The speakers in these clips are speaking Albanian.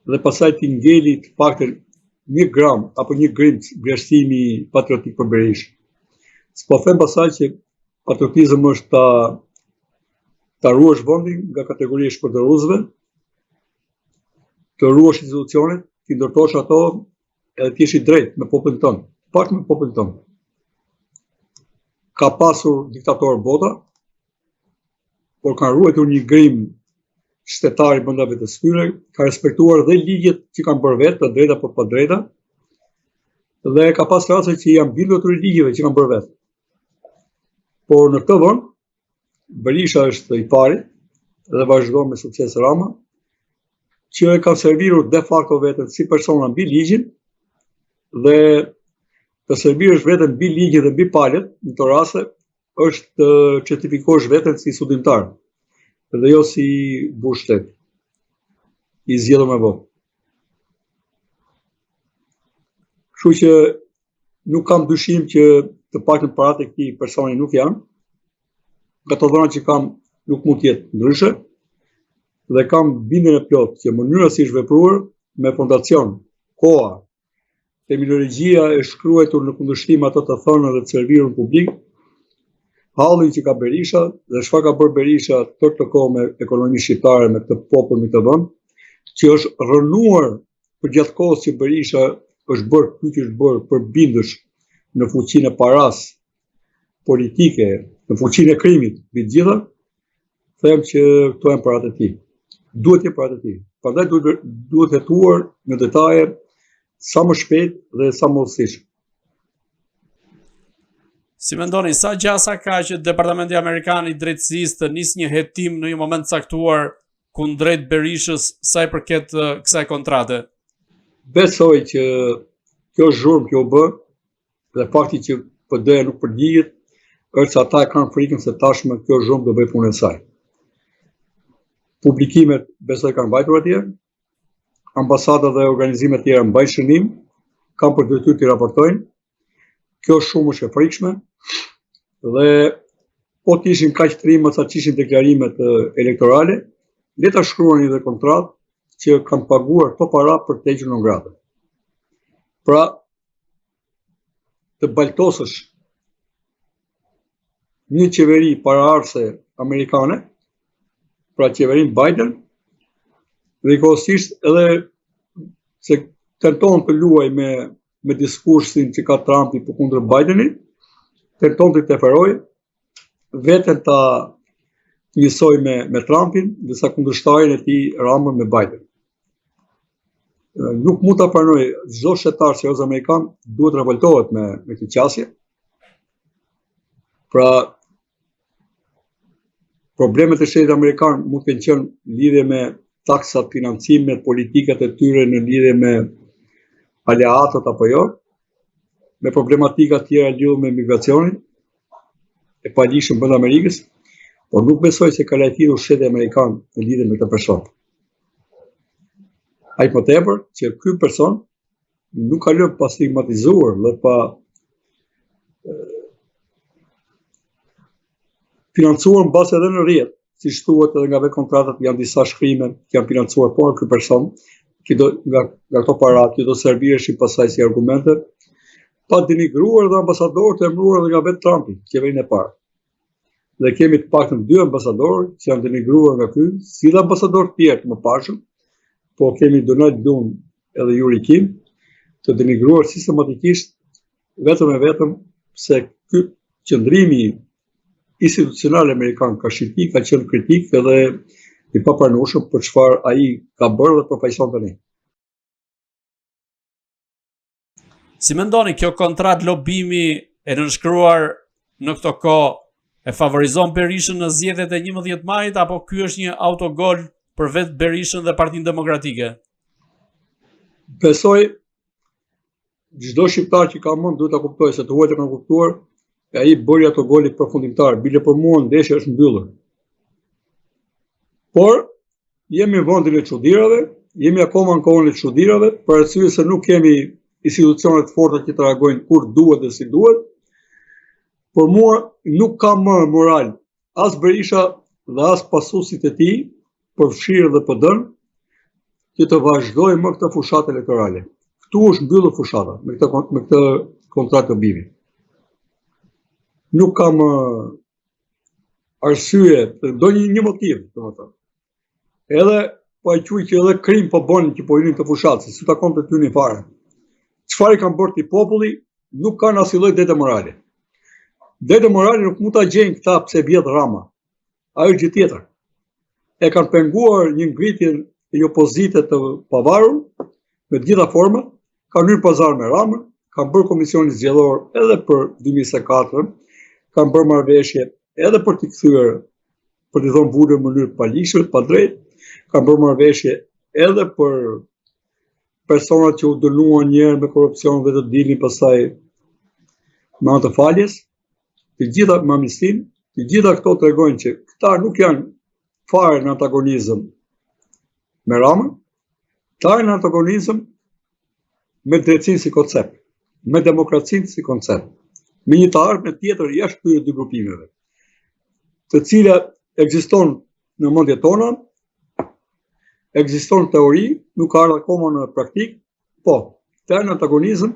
dhe pasaj t'i ngeli të paktën 1 gram apo 1 grimc vlerësimi patriotik për Berishën. S'po them pasaj që patriotizëm është ta ruash vendin nga kategoria e shpërdoruesve, të ruash institucionet, t'i ndërtosh ato edhe t'jesh i drejtë me popullin tënd, pak me popullin tënd. Ka pasur diktatorë bota, por kanë ruajtur një grim shtetari brenda vetes tyre, ka respektuar dhe ligjet që kanë bërë vetë, të drejta apo pa drejta, dhe ka pas raste që janë bindur të ligjeve që kanë bërë vetë. Por në këtë vend, Berisha është i pari dhe vazhdon me sukses Rama, që e kanë servirur de facto veten si persona mbi ligjin dhe të servirësh veten mbi ligjin dhe mbi palët, në të raste, është të certifikosh veten si studimtar dhe jo si bushtet i zgjedhur me votë. Kështu që nuk kam dyshim që të paktën paratë e këtij personi nuk janë, nga të dhënat që kam nuk mund të jetë ndryshe, dhe kam bindjen e plotë që mënyra si është vepruar me fondacion, koha, terminologjia e shkruar në kundërshtim ato të thënë dhe të servirur në publik, hallin që ka Berisha dhe çfarë ka bërë Berisha tërë të kohë me ekonominë shqiptare, me këtë popull, me këtë vend, që është rënuar për gjatë kohës që Berisha është bërë ky që është bërë për bindësh në fuqinë e paras politike, në fuqinë e krimit, mbi të gjitha, them që këto janë paratë e tij. Duhet të jetë paratë e tij. Prandaj duhet hetuar në detaje sa më shpejt dhe sa më udhësisht. Si mendoni, sa gjasa ka që Departamenti Amerikan i Drejtësisë të nisë një hetim në një moment caktuar kundrejt Berishës sa i përket kësaj kontrate? Besoj që kjo zhurmë që u bë dhe fakti që PD-ja nuk përgjigjet është se ata e kanë frikën se tashmë kjo zhurmë do bëj punën e saj. Publikimet besoj kanë mbajtur atje, ambasadat dhe organizimet tjera mbajnë shënim, kanë për detyrë të raportojnë. Kjo shumë është e frikshme dhe po të ishin kaq trimët sa që ishin deklarimet elektorale, le ta shkruani dhe kontratë që kanë paguar këto para për të hequr non grata. Pra, të baltosësh një qeveri paraardhëse amerikane, pra qeverinë Biden, dhe kohësisht edhe se tenton të luaj me diskursin që ka Trumpi përkundër Bidenit, tenton të teferoj, veten ta njësoj me Trumpin dhe sa kundërshtarin e tij Ramën me Biden. Nuk mund ta pranoj, çdo shtetar serioz amerikan duhet revoltohet me këtë qasje. Pra, problemet e shtetit amerikan mund të kenë qenë lidhje me taksat, financimet, politikat e tyre në lidhje me aleatët apo jo, me problematika tjera lidhur me migracionin, e palishëm brenda Amerikës, por nuk besoj se ka lajtitur shteti amerikan në lidhje me këtë person. Ai po tepër që ky person nuk ka lënë pa stigmatizuar dhe pa financuar mbas edhe në rrjet, siç thuhet edhe nga vetë kontratat, janë disa shkrime që janë financuar por ky person, që nga këto para që do servireshin pasaj si argumente, pa denigruar dhe ambasadorët e emëruar nga vetë Trumpi, qeverinë e parë. Dhe kemi të paktën 2 ambasadorë që janë denigruar nga ky, si dhe ambasadorë tjerë të mëparshëm, po kemi Donald Blum edhe Yuri Kim, të denigruar sistematikisht vetëm e vetëm se ky qëndrimi institucional amerikan ka shqiti, ka qenë kritik edhe i papranueshëm për çfarë ai ka bërë dhe përfaqëson tani. Si mendoni kjo kontratë lobimi e nënshkruar në këtë kohë e favorizon Berishën në zgjedhjet e 11 majit apo ky është një autogol për vetë Berishën dhe Partinë Demokratike? Besoj çdo shqiptar që ka mend duhet ta kuptojë se të huajtë kanë kuptuar e ai bëri ato golit përfundimtar, bile për mua ndeshja është mbyllur. Por jemi në vendin e çuditërave, jemi akoma në kohën e çuditërave, për arsye se nuk kemi institucione të forta që të reagojnë kur duhet dhe si duhet. Por mua nuk ka më moral as Berisha dhe as pasuesit e tij, përfshirë dhe PD-n, që të vazhdoj më këtë fushat elektorale. Këtu është mbyllur fushata me këtë kontratë të bimit. Nuk kam arsye, do një motiv, domethënë. Edhe po e quaj që edhe krim po bënin që po hynin të fushatë, se si takon të hynin fare. Çfarë kanë bërë ti populli, nuk kanë asnjë lloj dete morale. Dete morale nuk mund ta gjejnë këta pse vjedh Rama. Ajo gjë tjetër. E kanë penguar një ngritje e opozitë të pavarur me të gjitha format, kanë hyrë pazar me Ramën, kanë bërë komisionin zgjedhor edhe për 2024, kanë bërë marrëveshje edhe për t'i kthyer, për t'i dhënë burrë në mënyrë pa ligjshme, pa drejtë, kanë bërë marrëveshje edhe për personat që u dënuan njerë me korupcion dhe të dilnin pastaj me anë të faljes, të gjitha me amnistin, të gjitha këto tregojnë që këta nuk janë fare në antagonizëm me Ramën, këta janë në antagonizëm me drejtësinë si koncept, me demokracinë si koncept, me një të ardhme tjetër jashtë këtyre dy grupimeve, të cilat ekziston në mendjet tona, ekziston teori, nuk ka ardhur akoma në praktik, po, këta janë antagonizëm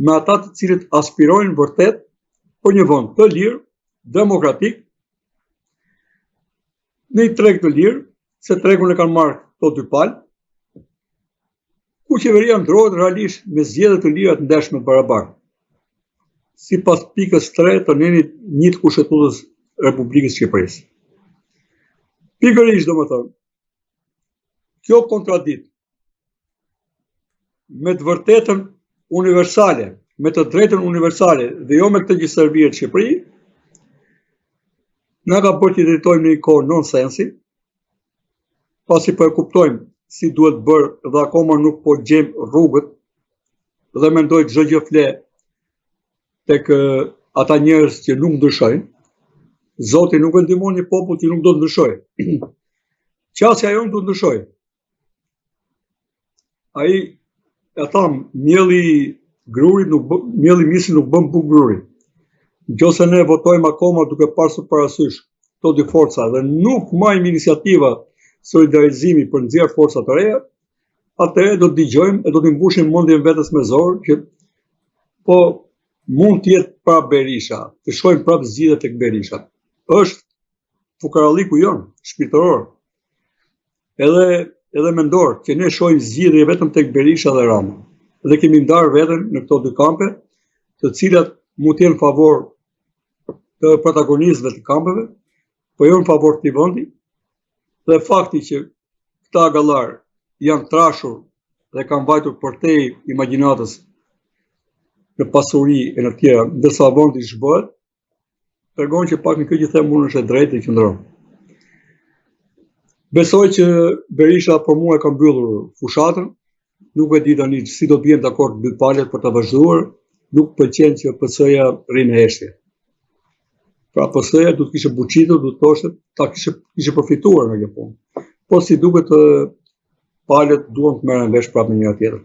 me ata të cilët aspirojnë vërtet për një vend të lirë, demokratik, në një treg të lirë, se tregun e kanë marrë këto dy palë, ku qeveria ndrohet realisht me zgjedhje të lira të ndershme barabartë. Sipas pikës 3 të nenit 1 të Kushtetues Republikës Shqipërisë. Pikërisht domethënë, kjo kontradikt me të vërtetën universale, me të drejtën universale dhe jo me këtë që serviret Shqipëri, na ka bërë të drejtojmë në një kohë nonsensi, pasi po e kuptojmë si duhet bërë dhe akoma nuk po gjejmë rrugët dhe mendoj çdo gjë fle tek ata njerëz që nuk ndryshojnë. Zoti nuk e ndihmon një popull që nuk do të ndryshojë. Qasja jonë do të ndryshojë. Ai e tham, mielli grurit mielli misi nuk bën buk grurit. Nëse ne votojmë akoma duke pasur parasysh këto dy forca dhe nuk marrim iniciativa solidarizimi për nxjerr forca të reja, atëherë do të dëgjojmë e do të mbushim mendjen vetes me zor që po mund të jetë prap Berisha, të shkojmë prap zgjidhje tek Berisha. Është fukaralliku jon, shpirtëror. Edhe mendor që ne shohim zgjidhje vetëm tek Berisha dhe Rama. Dhe kemi ndarë veten në këto dy kampe, të cilat mund të jenë favor të protagonistëve të kampeve, po jo në favor të vendi. Dhe fakti që këta gallar janë trashur dhe kanë vajtur përtej imagjinatës në pasuri e në tjera, ndërsa vendi zhbëhet, tregon që pak në kjo që them unë është e drejtë e qëndron. Besoj që Berisha për mua e ka mbyllur fushatën, nuk e di tani si do të vjen dakord dy palët për ta vazhduar, nuk pëlqen që PS-ja rrinë heshtje. Pra PS-ja do të kishte buçitur, do të thoshte ta kishte përfituar nga kjo punë. Po si duket palët duan të merren vesh prapë me njëra tjetër.